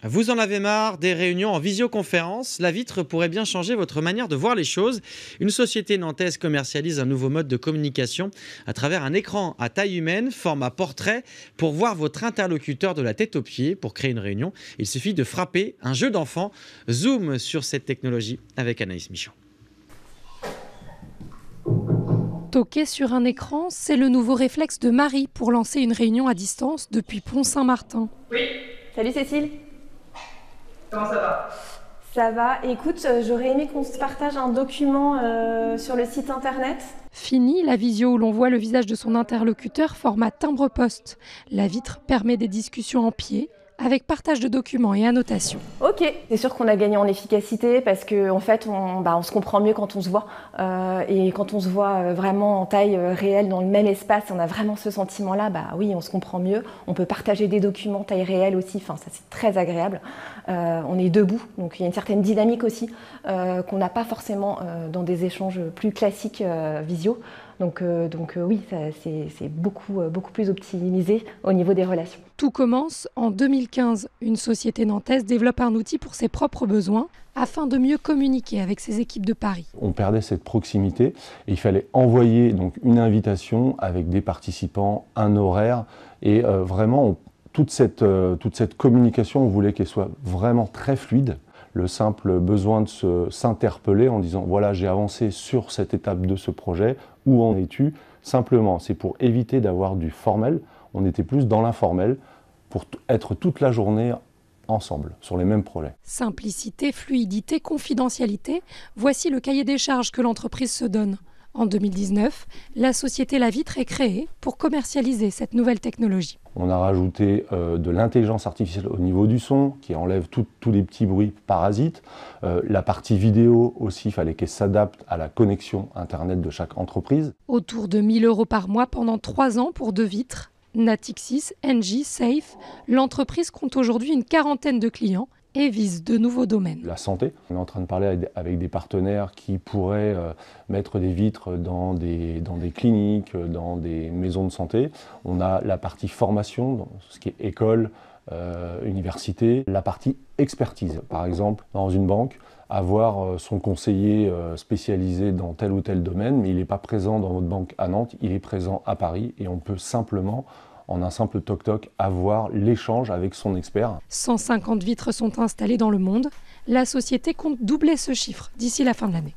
Vous en avez marre des réunions en visioconférence? La vitre pourrait bien changer votre manière de voir les choses. Une société nantaise commercialise un nouveau mode de communication à travers un écran à taille humaine, format portrait, pour voir votre interlocuteur de la tête aux pieds. Pour créer une réunion, il suffit de frapper un jeu d'enfant. Zoom sur cette technologie avec Anaïs Michaud. Toquer sur un écran, c'est le nouveau réflexe de Marie pour lancer une réunion à distance depuis Pont-Saint-Martin. Oui. Salut Cécile. Comment ça va? Ça va. Écoute, j'aurais aimé qu'on se partage un document sur le site internet. Fini la visio où l'on voit le visage de son interlocuteur format timbre-poste. La vitre permet des discussions en pied, avec partage de documents et annotations. Ok, c'est sûr qu'on a gagné en efficacité parce qu'en fait, on se comprend mieux quand on se voit. Et quand on se voit vraiment en taille réelle dans le même espace, on a vraiment ce sentiment-là, oui, on se comprend mieux. On peut partager des documents taille réelle aussi, ça c'est très agréable. On est debout, donc il y a une certaine dynamique aussi qu'on n'a pas forcément dans des échanges plus classiques visio. Donc oui, c'est beaucoup plus optimisé au niveau des relations. Tout commence en 2015. Une société nantaise développe un outil pour ses propres besoins afin de mieux communiquer avec ses équipes de Paris. On perdait cette proximité et il fallait envoyer donc une invitation avec des participants, un horaire et vraiment toute cette communication, on voulait qu'elle soit vraiment très fluide. Le simple besoin de s'interpeller en disant « voilà, j'ai avancé sur cette étape de ce projet, où en es-tu ?» Simplement, c'est pour éviter d'avoir du formel, on était plus dans l'informel pour être toute la journée ensemble, sur les mêmes projets. Simplicité, fluidité, confidentialité, voici le cahier des charges que l'entreprise se donne. En 2019, la société La Vitre est créée pour commercialiser cette nouvelle technologie. On a rajouté de l'intelligence artificielle au niveau du son, qui enlève tous les petits bruits parasites. La partie vidéo aussi, il fallait qu'elle s'adapte à la connexion Internet de chaque entreprise. Autour de 1 000 € par mois pendant 3 ans pour 2 vitres. Natixis, Engie, Safe, l'entreprise compte aujourd'hui une quarantaine de clients et vise de nouveaux domaines. La santé, on est en train de parler avec des partenaires qui pourraient mettre des vitres dans des cliniques, dans des maisons de santé. On a la partie formation, dans ce qui est école, université. La partie expertise, par exemple, dans une banque, avoir son conseiller spécialisé dans tel ou tel domaine, mais il n'est pas présent dans votre banque à Nantes, il est présent à Paris et on peut simplement, en un simple toc-toc, avoir l'échange avec son expert. 150 vitres sont installées dans le monde. La société compte doubler ce chiffre d'ici la fin de l'année.